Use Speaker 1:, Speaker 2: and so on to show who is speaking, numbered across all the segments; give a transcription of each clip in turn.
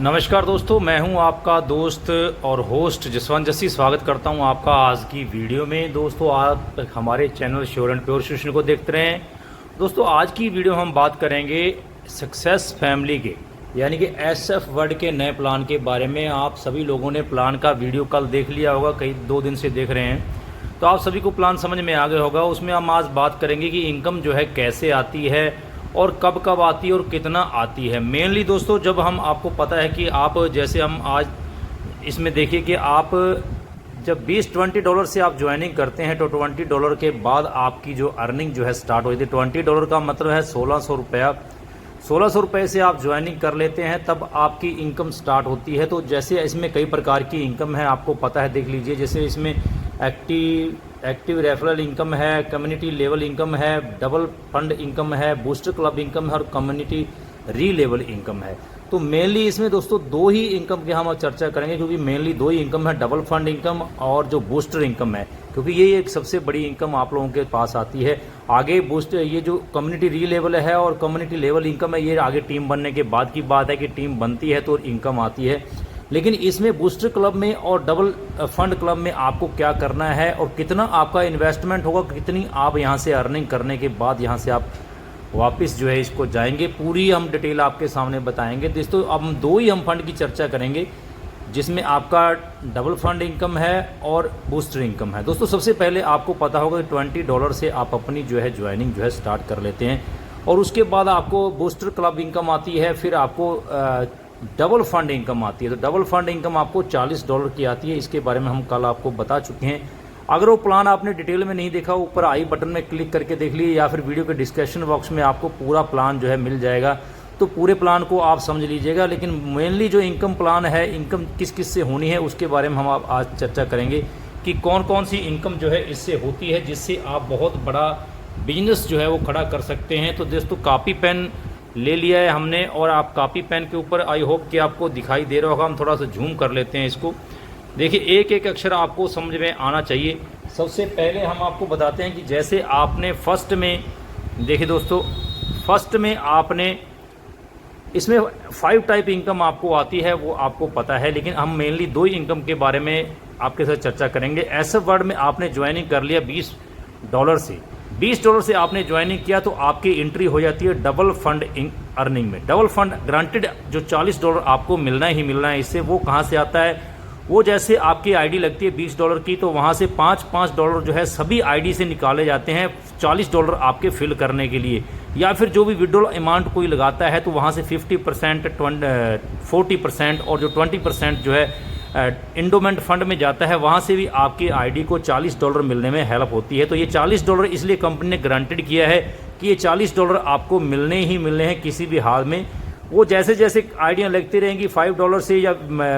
Speaker 1: नमस्कार दोस्तों, मैं हूं आपका दोस्त और होस्ट जसवंत जस्सी। स्वागत करता हूं आपका आज की वीडियो में। दोस्तों, आप हमारे channel sure and pure solution को देखते रहें। दोस्तों, आज की वीडियो हम बात करेंगे सक्सेस फैमिली के यानी कि एसएफ वर्ड के नए प्लान के बारे में। आप सभी लोगों ने प्लान का वीडियो कल देख लिया होगा, कई 2 दिन से देख रहे हैं, तो आप सभी को प्लान समझ में आ गया होगा। उसमें हम आज बात करेंगे कि इनकम जो है कैसे आती है और कब कब आती है और कितना आती है। मेनली दोस्तों, जब हम आपको पता है कि आप जैसे हम आज इसमें देखिए कि आप जब $20 से आप ज्वाइनिंग करते हैं तो $20 के बाद आपकी जो अर्निंग जो है स्टार्ट होती है। $20 का मतलब है 1600 रुपया। 1600 रुपये से आप ज्वाइनिंग कर लेते हैं तब आपकी इनकम स्टार्ट होती है। तो जैसे इसमें कई प्रकार की इनकम है, आपको पता है, देख लीजिए। जैसे इसमें एक्टिव रेफरल इनकम है, कम्युनिटी लेवल इनकम है, डबल फंड इनकम है, बूस्टर क्लब इनकम है और कम्युनिटी री लेवल इनकम है। तो मेनली इसमें दोस्तों 2 ही इनकम की हम चर्चा करेंगे, क्योंकि मेनली 2 ही इनकम है, डबल फंड इनकम और जो बूस्टर इनकम है, क्योंकि ये एक सबसे बड़ी इनकम आप लोगों के पास आती है। आगे बूस्ट ये जो कम्युनिटी री लेवल है और कम्युनिटी लेवल इनकम है, ये आगे टीम बनने के बाद की बात है कि टीम बनती है तो इनकम आती है। लेकिन इसमें बूस्टर क्लब में और डबल फंड क्लब में आपको क्या करना है और कितना आपका इन्वेस्टमेंट होगा, कितनी आप यहाँ से अर्निंग करने के बाद यहाँ से आप वापस जो है इसको जाएंगे, पूरी हम डिटेल आपके सामने बताएंगे। दोस्तों, अब हम 2 ही हम फंड की चर्चा करेंगे, जिसमें आपका डबल फंड इनकम है और बूस्टर इनकम है। दोस्तों, सबसे पहले आपको पता होगा कि $20 से आप अपनी जो है ज्वाइनिंग जो है स्टार्ट कर लेते हैं और उसके बाद आपको बूस्टर क्लब इनकम आती है, फिर आपको डबल फंड इनकम आती है। तो डबल फंड इनकम आपको $40 की आती है। इसके बारे में हम कल आपको बता चुके हैं। अगर वो प्लान आपने डिटेल में नहीं देखा, ऊपर आई बटन में क्लिक करके देख लीजिए या फिर वीडियो के डिस्क्रिप्शन बॉक्स में आपको पूरा प्लान जो है मिल जाएगा, तो पूरे प्लान को आप समझ लीजिएगा। लेकिन मेनली जो इनकम प्लान है, इनकम किस किस से होनी है, उसके बारे में हम आप आज चर्चा करेंगे कि कौन कौन सी इनकम जो है इससे होती है, जिससे आप बहुत बड़ा बिजनेस जो है वो खड़ा कर सकते हैं। तो दोस्तों, कापी पेन ले लिया है हमने और आप कापी पेन के ऊपर, आई होप कि आपको दिखाई दे रहा होगा, हम थोड़ा सा जूम कर लेते हैं इसको। देखिए, एक एक अक्षर आपको समझ में आना चाहिए। सबसे पहले हम आपको बताते हैं कि जैसे आपने फर्स्ट में, देखिए दोस्तों, फर्स्ट में आपने इसमें 5 टाइप इनकम आपको आती है, वो आपको पता है। लेकिन हम मेनली 2 ही इनकम के बारे में आपके साथ चर्चा करेंगे। एसएफ वर्ड में आपने ज्वाइनिंग कर लिया $20 से, $20 से आपने ज्वाइनिंग किया तो आपकी एंट्री हो जाती है डबल फंड अर्निंग में। डबल फंड ग्रांटेड जो $40 आपको मिलना ही मिलना है इससे। वो कहाँ से आता है? वो जैसे आपकी आईडी लगती है $20 की, तो वहाँ से $5 जो है सभी आईडी से निकाले जाते हैं $40 आपके फिल करने के लिए। या फिर जो भी विड्रॉल अमाउंट कोई लगाता है तो वहाँ से 50%, 40% और जो 20% जो है इंडोमेंट फंड में जाता है, वहाँ से भी आपकी आईडी को $40 मिलने में हेल्प होती है। तो ये $40 इसलिए कंपनी ने गारंटेड किया है कि ये $40 आपको मिलने ही मिलने हैं किसी भी हाल में। वो जैसे जैसे आइडियाँ लगती रहेंगी $5 से या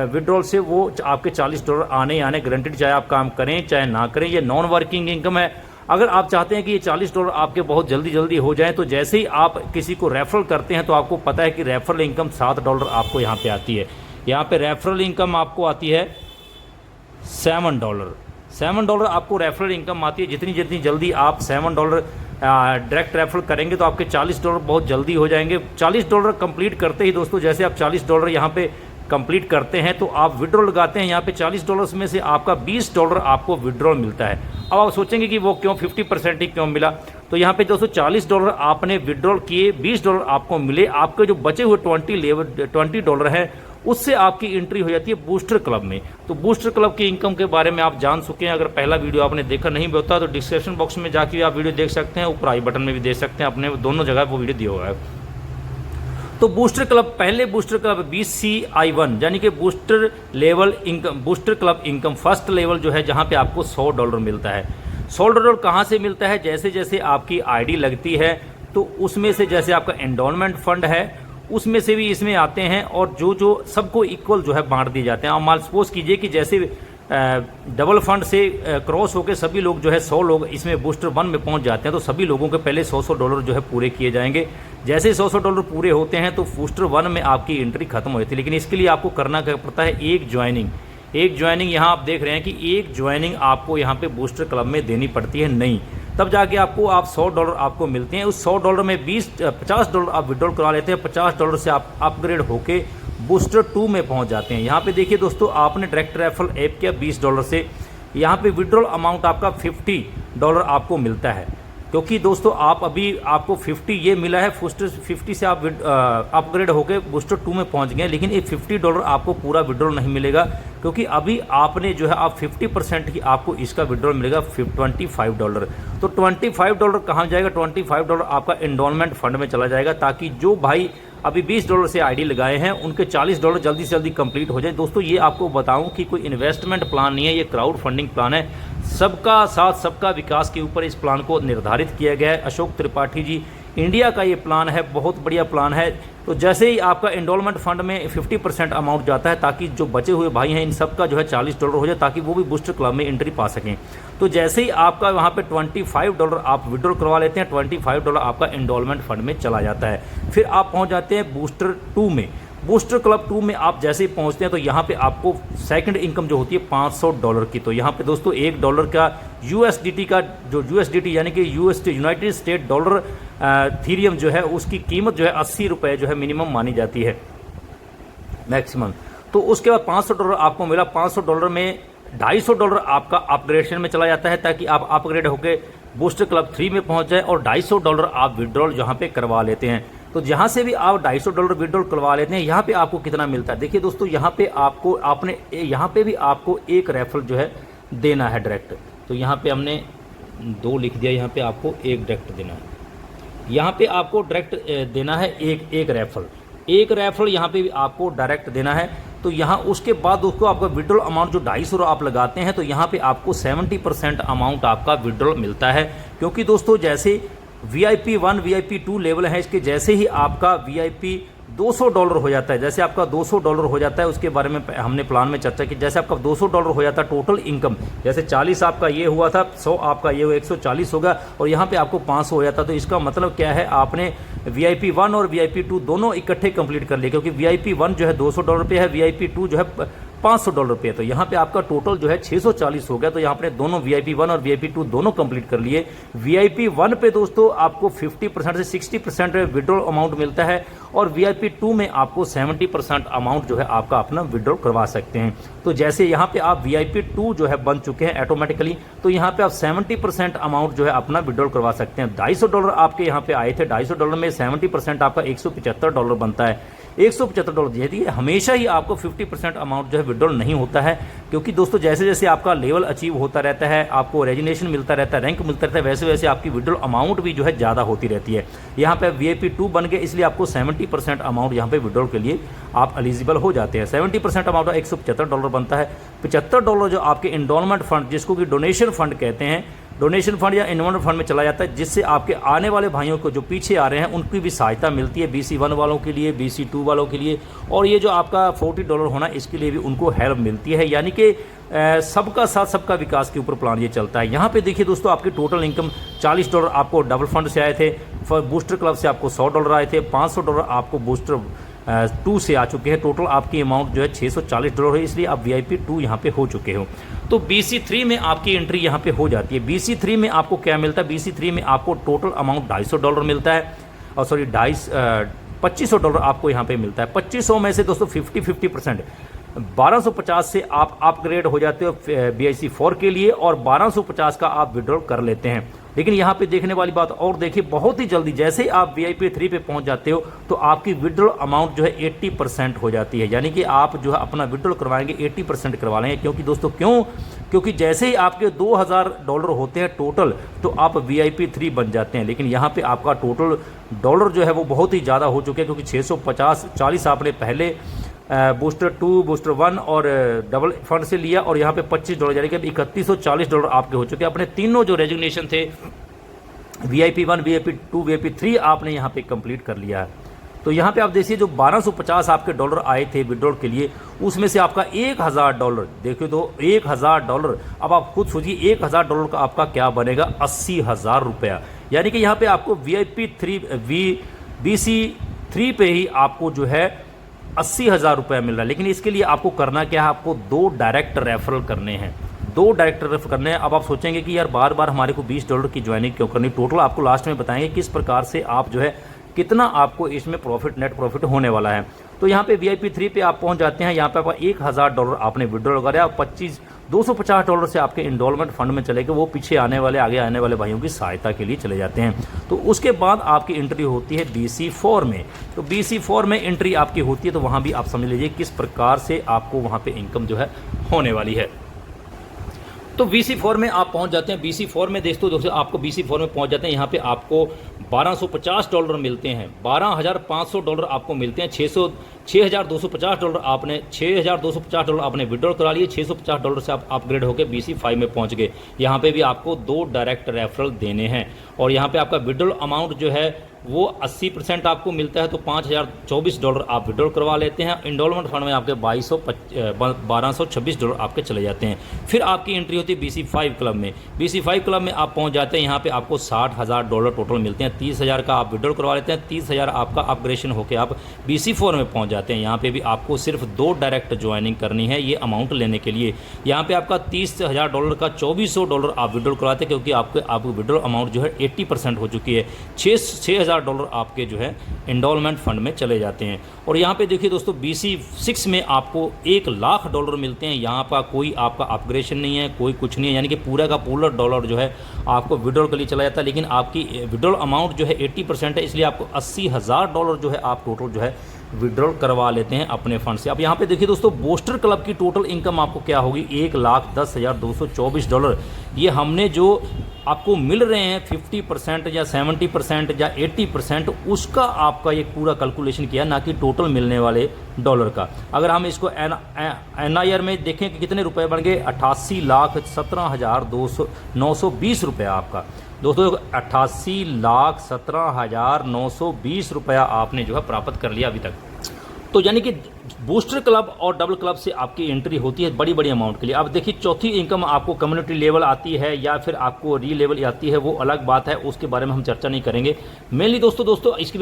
Speaker 1: विड्रॉल से, वो आपके $40 आने ही आने गारंटेड, चाहे आप काम करें चाहे ना करें। ये नॉन वर्किंग इनकम है। अगर आप चाहते हैं कि ये $40 आपके बहुत जल्दी जल्दी हो जाए, तो जैसे ही आप किसी को रेफरल करते हैं तो आपको पता है कि रेफरल इनकम $7 आपको यहाँ पे आती है। यहाँ पे रेफरल इनकम आपको आती है $7 आपको रेफरल इनकम आती है। जितनी जितनी जल्दी आप $7 डायरेक्ट रेफरल करेंगे तो आपके $40 बहुत जल्दी हो जाएंगे। $40 कंप्लीट करते ही दोस्तों, जैसे आप $40 यहाँ पे कंप्लीट करते हैं तो आप विड्रॉल लगाते हैं। यहाँ पे $40 में से आपका $20 आपको विड्रॉल मिलता है। अब आप सोचेंगे कि वो क्यों 50% ही क्यों मिला? तो यहाँ पे दोस्तों $40 आपने विड्रॉल किए, $20 आपको मिले। आपके जो बचे हुए $20 हैं उससे आपकी एंट्री हो जाती है बूस्टर क्लब में। तो बूस्टर क्लब की इनकम के बारे में आप जान चुके हैं। अगर पहला वीडियो आपने देखा नहीं भी होता तो डिस्क्रिप्शन बॉक्स में जाके आप वीडियो देख सकते हैं, ऊपर आई बटन में भी देख सकते हैं, अपने दोनों जगह वो वीडियो दिया हुआ है। तो बूस्टर क्लब, पहले बूस्टर क्लब BCI1 यानी कि booster level income, booster club income first level जो है, जहाँ पे आपको $100 मिलता है। $100 कहाँ से मिलता है? जैसे जैसे आपकी आईडी लगती है तो उसमें से, जैसे आपका एंडोनमेंट फंड है उसमें से भी इसमें आते हैं और जो जो सबको इक्वल जो है बांट दिए जाते हैं। आप मान सपोज कीजिए कि जैसे डबल फंड से क्रॉस होकर सभी लोग जो है 100 लोग इसमें बूस्टर 1 में पहुंच जाते हैं, तो सभी लोगों के पहले $100 जो है पूरे किए जाएंगे। जैसे ही $100 पूरे होते हैं तो बूस्टर 1 में आपकी एंट्री खत्म हो जाती है। लेकिन इसके लिए आपको करना क्या पड़ता है? एक ज्वाइनिंग यहाँ आप देख रहे हैं कि एक ज्वाइनिंग आपको यहाँ पे बूस्टर क्लब में देनी पड़ती है। नहीं, तब जाके आपको $100 आपको मिलते हैं। उस $100 में $50 आप विड्रॉल करा लेते हैं। $50 से आप अपग्रेड होके बूस्टर 2 में पहुंच जाते हैं। यहाँ पे देखिए दोस्तों, आपने डायरेक्ट रेफरल ऐप किया $20 से, यहाँ पे विड्रॉल अमाउंट आपका $50 आपको मिलता है। क्योंकि दोस्तों आप अभी आपको 50 ये मिला है, बूस्टर 50 से आप अपग्रेड होकर बूस्टर 2 में पहुंच गए, लेकिन ये $50 आपको पूरा विड्रॉल नहीं मिलेगा, क्योंकि अभी आपने जो है आप 50% ही आपको इसका विड्रॉल मिलेगा $25। तो $25 कहाँ जाएगा? $25 आपका एंडोलमेंट फंड में चला जाएगा, ताकि जो भाई अभी $20 से आईडी लगाए हैं उनके $40 जल्दी से जल्दी कंप्लीट हो जाए। दोस्तों ये आपको बताऊं कि कोई इन्वेस्टमेंट प्लान नहीं है, ये क्राउड फंडिंग प्लान है। सबका साथ सबका विकास के ऊपर इस प्लान को निर्धारित किया गया है। अशोक त्रिपाठी जी इंडिया का ये प्लान है, बहुत बढ़िया प्लान है। तो जैसे ही आपका एंडोलमेंट फंड में 50% अमाउंट जाता है, ताकि जो बचे हुए भाई हैं इन सब का जो है $40 हो जाए, ताकि वो भी बूस्टर क्लब में एंट्री पा सकें। तो जैसे ही आपका वहाँ पे $25 आप विड्रॉ करवा लेते हैं, $25 आपका एंडोलमेंट फंड में चला जाता है। फिर आप पहुँच जाते हैं बूस्टर 2 में। बूस्टर क्लब 2 में आप जैसे ही पहुंचते हैं तो यहाँ पे आपको सेकंड इनकम जो होती है $500 की। तो यहाँ पे दोस्तों $1 का USDT का जो USDT यानी कि यूनाइटेड स्टेट डॉलर थीरियम जो है उसकी कीमत जो है ₹80 जो है मिनिमम मानी जाती है, मैक्सिमम। तो उसके बाद $500 आपको मिला। $500 में $250 आपका अपग्रेडेशन में चला जाता है, ताकि आप अपग्रेड होकर बूस्टर क्लब 3 में पहुंच जाए, और $250 आप विड्रॉल जहाँ पे करवा लेते हैं। तो जहाँ से भी आप $250 विड्रॉल करवा लेते हैं, यहाँ पे आपको कितना मिलता है? देखिए दोस्तों, यहाँ पे आपको यहाँ पे भी आपको एक रेफरल जो है देना है डायरेक्ट। तो यहाँ पे हमने 2 लिख दिया, यहाँ पे आपको एक डायरेक्ट देना है। यहाँ पे आपको डायरेक्ट देना है एक रेफरल यहाँ पे भी आपको डायरेक्ट देना है। तो यहाँ उसके बाद दोस्तों आपका विड्रॉल अमाउंट जो $250 आप लगाते हैं, तो यहाँ पे आपको 70% अमाउंट आपका विड्रॉल मिलता है। क्योंकि दोस्तों जैसे VIP 1 VIP 2 लेवल है, इसके जैसे ही आपका VIP $200 हो जाता है, जैसे आपका $200 हो जाता है, उसके बारे में हमने प्लान में चर्चा की। जैसे आपका $200 हो जाता है टोटल इनकम, जैसे 40 आपका ये हुआ था, 100 आपका ये हुआ, 140 होगा, और यहाँ पे आपको 500 हो जाता। तो इसका मतलब क्या है, आपने VIP 1 और VIP 2 दोनों इकट्ठे कंप्लीट कर लिए, क्योंकि VIP 1 जो है $200 पे है, VIP 2 जो है $500 पे है। तो यहाँ पे आपका टोटल जो है 640 हो गया। तो यहाँ पे दोनों VIP 1 और VIP 2 दोनों कंप्लीट कर लिए। VIP 1 पे दोस्तों आपको 50% से 60% विड्रॉल अमाउंट मिलता है, और VIP 2 में आपको 70% अमाउंट जो है आपका अपना विड्रॉल करवा सकते हैं। तो जैसे यहाँ पे आप VIP 2 जो है बन चुके हैं ऑटोमेटिकली, तो यहाँ पे आप 70% अमाउंट जो है अपना विड्रॉल करवा सकते हैं। $250 आपके यहाँ पे आए थे, $250 में 70% आपका $175 बनता है। $175 यदि हमेशा ही आपको 50% अमाउंट जो है विड्रॉल नहीं होता है, क्योंकि दोस्तों जैसे जैसे आपका लेवल अचीव होता रहता है, आपको रेजिग्नेशन मिलता रहता है, रैंक मिलता रहता है, वैसे वैसे आपकी विड्रॉल अमाउंट भी जो है ज़्यादा होती रहती है। यहाँ पे VIP 2 बन गए, इसलिए आपको 70% अमाउंट यहाँ पे विड्रॉल के लिए आप एलिजिबल हो जाते हैं। 70% अमाउंट $175 बनता है। $75 जो आपके एंडोलमेंट फंड, जिसको कि डोनेशन फंड कहते हैं, डोनेशन फंड या एनवायरमेंट फंड में चला जाता है, जिससे आपके आने वाले भाइयों को जो पीछे आ रहे हैं उनकी भी सहायता मिलती है। BC 1 वालों के लिए, BC 2 वालों के लिए, और ये जो आपका $40 होना, इसके लिए भी उनको हेल्प मिलती है। यानी कि सबका साथ सबका विकास के ऊपर प्लान ये चलता है। यहाँ पे देखिए दोस्तों, आपकी टोटल इनकम $40 आपको डबल फंड से आए थे, बूस्टर क्लब से आपको $100 आए थे, $500 आपको बूस्टर 2 से आ चुके हैं। टोटल आपकी अमाउंट जो है $640 है, इसलिए आप VIP 2 यहाँ पे हो चुके हो। तो BC 3 में आपकी एंट्री यहाँ पे हो जाती है। BC 3 में आपको क्या मिलता है? BC 3 में आपको टोटल अमाउंट $250 मिलता है, और सॉरी $2500 आपको यहाँ पे मिलता है। 2500 में से दोस्तों 50% 1250 से आप अपग्रेड हो जाते हो BIC 4 के लिए, और 1250 का आप विड्रॉल कर लेते हैं। लेकिन यहाँ पे देखने वाली बात और देखिए, बहुत ही जल्दी जैसे ही आप VIP 3 पे पहुँच जाते हो, तो आपकी विड्रॉल अमाउंट जो है 80% हो जाती है। यानी कि आप जो है अपना विड्रॉल करवाएंगे 80% करवा लेंगे। क्योंकि दोस्तों क्योंकि जैसे ही आपके $2000 होते हैं टोटल, तो आप VIP 3 बन जाते हैं। लेकिन यहाँ पे आपका टोटल डॉलर जो है वो बहुत ही ज़्यादा हो चुके हैं, क्योंकि 640 आपने पहले बूस्टर 2, बूस्टर 1 और डबल फंड से लिया, और यहाँ पे $25 यानी कि $3140 आपके हो चुके हैं। अपने तीनों जो रेजिग्नेशन थे, VIP 1, VIP 2, VIP 3 आपने यहाँ पे कंप्लीट कर लिया है। तो यहाँ पे आप देखिए, जो 1250 आपके डॉलर आए थे विड्रॉल के लिए, उसमें से आपका $1000 देखिए, तो $1000, अब आप खुद सोचिए $1000 का आपका क्या बनेगा? ₹80,000। यानी कि यहाँ पे आपको VIP 3 BC 3 पे ही आपको जो है ₹80,000 मिल रहा है। लेकिन इसके लिए आपको करना क्या है? आपको 2 डायरेक्ट रेफरल करने हैं, 2 डायरेक्ट रेफर करने हैं। अब आप सोचेंगे कि यार बार बार हमारे को $20 की ज्वाइनिंग क्यों करनी? टोटल आपको लास्ट में बताएंगे किस प्रकार से आप जो है कितना आपको इसमें प्रॉफिट, नेट प्रॉफिट होने वाला है। तो यहाँ पे VIP 3 पे आप पहुँच जाते हैं। यहाँ पे आपका $1000 आपने विड्रॉल करा, 250 डॉलर से आपके इंडोलमेंट फंड में चले गए, वो पीछे आने वाले, आगे आने वाले भाइयों की सहायता के लिए चले जाते हैं। तो उसके बाद आपकी एंट्री होती है BC4 में। तो BC4 में एंट्री आपकी होती है, तो वहाँ भी आप समझ लीजिए किस प्रकार से आपको वहाँ पे इनकम जो है होने वाली है। तो BC4 में आप पहुंच जाते हैं। BC4 में दोस्तों आपको BC4 में पहुंच जाते हैं। यहाँ पे आपको $1250 मिलते हैं, $12,500 आपको मिलते हैं, $6,250 आपने विड्रॉल करा लिए, $650 से आप अपग्रेड होकर BC5 में पहुंच गए। यहाँ पे भी आपको 2 डायरेक्ट रेफरल देने हैं और यहाँ पे आपका विड्रॉल अमाउंट जो है वो 80% आपको मिलता है। तो $5,024 आप विड्रॉल करवा लेते हैं। इंडोलमेंट फंड में आपके $1226 आपके चले जाते हैं। फिर आपकी एंट्री होती है BC5 क्लब में। BC5 क्लब में आप पहुंच जाते हैं। यहाँ पे आपको $60,000 टोटल मिलते हैं। 30,000 का आप विड्रॉल करवा लेते हैं, 30,000 आपका अपग्रेडेशन होकर आप BC4 में पहुंच जाते हैं। यहाँ पे भी आपको सिर्फ 2 डायरेक्ट ज्वाइनिंग करनी है ये अमाउंट लेने के लिए। यहाँ पे आपका $30,000 का $2,400 आप विड्रॉल करवाते हैं, क्योंकि आपको विड्रॉल अमाउंट जो है 80% हो चुकी है। $6,000 आपके जो है इंडोलमेंट फंड में चले जाते हैं। और यहाँ पे देखिए दोस्तों BC6 में आपको $1,00,000 मिलते हैं। यहाँ पर कोई आपका अपग्रेडेशन नहीं है, कोई कुछ नहीं है, यानी कि पूरा का पूरा डॉलर जो है आपको विड्रॉल के लिए चला जाता है। लेकिन आपकी विड्रॉल अमाउंट जो है 80% है, इसलिए आपको $80,000 जो है आप टोटल जो है विड्रॉल करवा लेते हैं अपने फंड से। अब यहाँ पे देखिए दोस्तों बूस्टर क्लब की टोटल इनकम आपको क्या होगी, $1,10,224। ये हमने जो आपको मिल रहे हैं 50% या 70% या 80%, उसका आपका ये पूरा कैलकुलेशन किया, ना कि टोटल मिलने वाले डॉलर का। अगर हम इसको NIR में देखें कि कितने रुपए बन गए, 88,17,920 रुपया आपका। दोस्तों 88,17,920 रुपया आपने जो है प्राप्त कर लिया अभी तक। तो यानी कि बूस्टर क्लब और डबल क्लब से आपकी एंट्री होती है बड़ी बड़ी अमाउंट के लिए। अब देखिए चौथी इनकम आपको कम्युनिटी लेवल आती है या फिर आपको री लेवल आती है, वो अलग बात है, उसके बारे में हम चर्चा नहीं करेंगे। मेनली दोस्तों इसके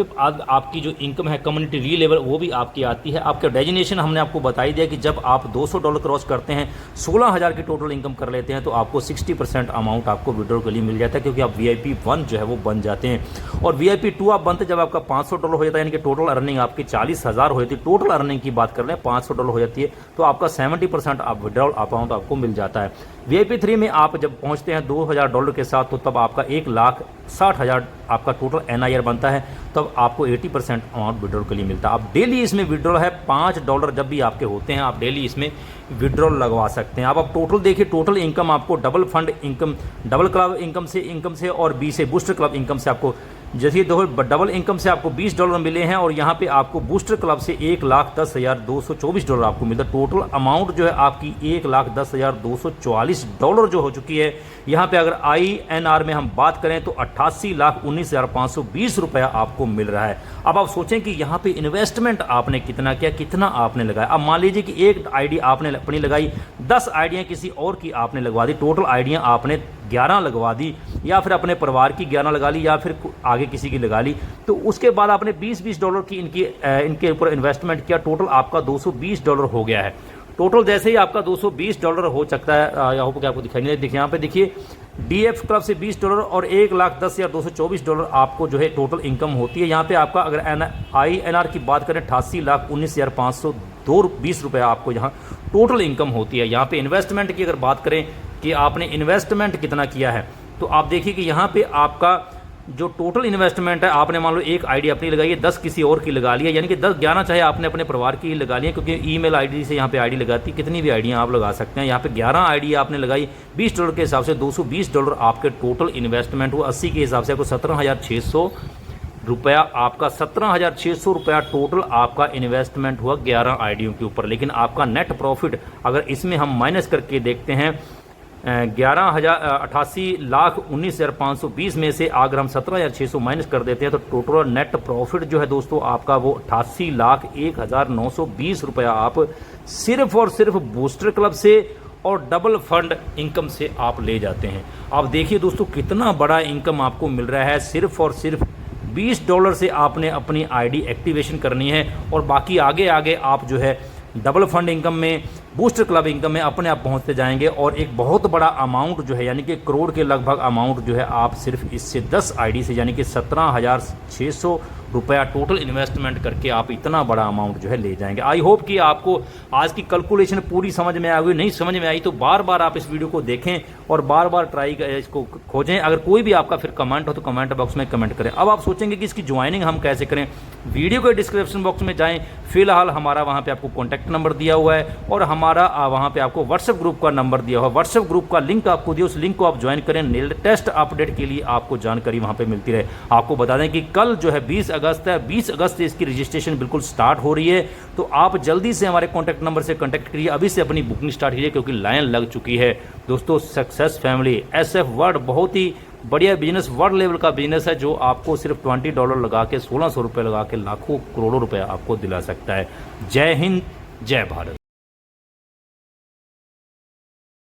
Speaker 1: आपकी जो इनकम है कम्युनिटी री लेवल वो भी आपकी आती है। आपका डेजिनेशन हमने आपको बताई दिया कि जब आप $200 क्रॉस करते हैं, 16,000 की टोटल इनकम कर लेते हैं, तो आपको 60% अमाउंट आपको विड्रॉल के लिए मिल जाता है, क्योंकि आप VIP 1 जो है वो बन जाते हैं। और VIP 2 आप बनते जब आपका $500 हो जाता है, यानी कि टोटल अर्निंग आपकी 40,000 हो जाती है। टोटल अर्निंग की बात कर रहे हैं, $500 हो जाती है, तो आपका 70% आप विड्रॉल अमाउंट आपको मिल जाता है। VIP 3 में आप जब पहुंचते हैं $2,000 के साथ, तो तब आपका 1,60,000 आपका टोटल NIR बनता है, तब आपको 80% अमाउंट विड्रॉल के लिए मिलता है। आप डेली इसमें विड्रॉल है $5 जब भी आपके होते हैं, आप डेली इसमें विड्रॉल लगवा सकते हैं। आप टोटल देखिए, टोटल इनकम आपको double fund income, double club income से और B से बूस्टर क्लब इनकम से आपको, जैसे डबल इनकम से आपको $20 मिले हैं, और यहाँ पे आपको बूस्टर क्लब से $1,10,224 आपको मिलता है। टोटल अमाउंट जो है आपकी $1,10,244 जो हो चुकी है। यहाँ पे अगर INR में हम बात करें तो 88,19,520 रुपया आपको मिल रहा है। अब आप सोचें कि यहाँ पे इन्वेस्टमेंट आपने कितना किया, कितना आपने लगाया। अब मान लीजिए कि एक आईडी आपने अपनी लगाई, 10 आईडियाँ किसी और की आपने लगवा दी, टोटल आईडियाँ आपने 11 लगवा दी, या फिर अपने परिवार की 11 लगा ली, या फिर आगे किसी की लगा ली। तो उसके बाद आपने $20 की इनके ऊपर इन्वेस्टमेंट किया, टोटल आपका $220 हो गया है। टोटल जैसे ही आपका $220 हो सकता है, यहाँ पर आपको दिखाई नहीं देखिए, यहाँ पे देखिए DF क्लब से $20 और $1,10,224 आपको जो है टोटल इनकम होती है। यहाँ पे आपका अगर INR की बात करें 88,19,520 रुपया आपको यहाँ टोटल इनकम होती है। यहाँ पे इन्वेस्टमेंट की अगर बात करें कि आपने इन्वेस्टमेंट कितना किया है, तो आप देखिए कि यहाँ पे आपका जो टोटल इन्वेस्टमेंट है, आपने मान लो एक आईडी अपनी लगाई है, 10 किसी और की लगा ली है, यानी कि 10-11 चाहे आपने अपने परिवार की लगा ली है, क्योंकि ईमेल आईडी से यहाँ पे आईडी लगाती, कितनी भी आईडियाँ आप लगा सकते हैं। यहाँ पे 11 आईडी आपने लगाई, $20 के हिसाब से $220 आपके टोटल इन्वेस्टमेंट हुआ। 80 के हिसाब से आपको 17,600 रुपया, आपका 17,600 रुपया टोटल आपका इन्वेस्टमेंट हुआ 11 आईडियों के ऊपर। लेकिन आपका नेट प्रॉफिट अगर इसमें हम माइनस करके देखते हैं, 88,19,520 में से अगर हम 17,600 माइनस कर देते हैं, तो टोटल नेट प्रॉफिट जो है दोस्तों आपका वो 88,01,920 रुपया आप सिर्फ और सिर्फ बूस्टर क्लब से और डबल फंड इनकम से आप ले जाते हैं। आप देखिए दोस्तों कितना बड़ा इनकम आपको मिल रहा है। सिर्फ और सिर्फ $20 से आपने अपनी आईडी एक्टिवेशन करनी है, और बाकी आगे आगे आप जो है डबल फंड इनकम में, बूस्टर क्लब इनकम में अपने आप पहुंचते जाएंगे। और एक बहुत बड़ा अमाउंट जो है, यानी कि करोड़ के लगभग अमाउंट जो है, आप सिर्फ इससे 10 आईडी से, यानी कि 17,600 रुपया टोटल इन्वेस्टमेंट करके आप इतना बड़ा अमाउंट जो है ले जाएंगे। आई होप कि आपको आज की कैलकुलेशन पूरी समझ में आ गई। नहीं समझ में आई तो बार बार आप इस वीडियो को देखें और बार बार ट्राई इसको खोजें। अगर कोई भी आपका फिर कमेंट हो तो कमेंट बॉक्स में कमेंट करें। अब आप सोचेंगे कि इसकी ज्वाइनिंग हम कैसे करें, वीडियो के डिस्क्रिप्शन बॉक्स में जाएं, फिलहाल हमारा वहां पे आपको कॉन्टैक्ट नंबर दिया हुआ है और हमारा वहां पे आपको व्हाट्सएप ग्रुप का नंबर दिया हुआ है। व्हाट्सएप ग्रुप का लिंक आपको दिया, उस लिंक को आप ज्वाइन करें। लेटेस्ट अपडेट के लिए आपको जानकारी वहां पे मिलती रहे। आपको बता दें कि कल जो है 20 अगस्त है, 20 अगस्त से इसकी रजिस्ट्रेशन बिल्कुल स्टार्ट हो रही है। तो आप जल्दी से हमारे कॉन्टैक्ट नंबर से कॉन्टैक्ट करिए, अभी से अपनी बुकिंग स्टार्ट कीजिए क्योंकि लाइन लग चुकी है। दोस्तों सक्सेस फैमिली SF वर्ल्ड बहुत ही बढ़िया बिजनेस, वर्ल्ड लेवल का बिजनेस है जो आपको सिर्फ $20 लगा के 1600 रुपये लगा के लाखों करोड़ों रुपए आपको दिला सकता है। जय हिंद, जय भारत।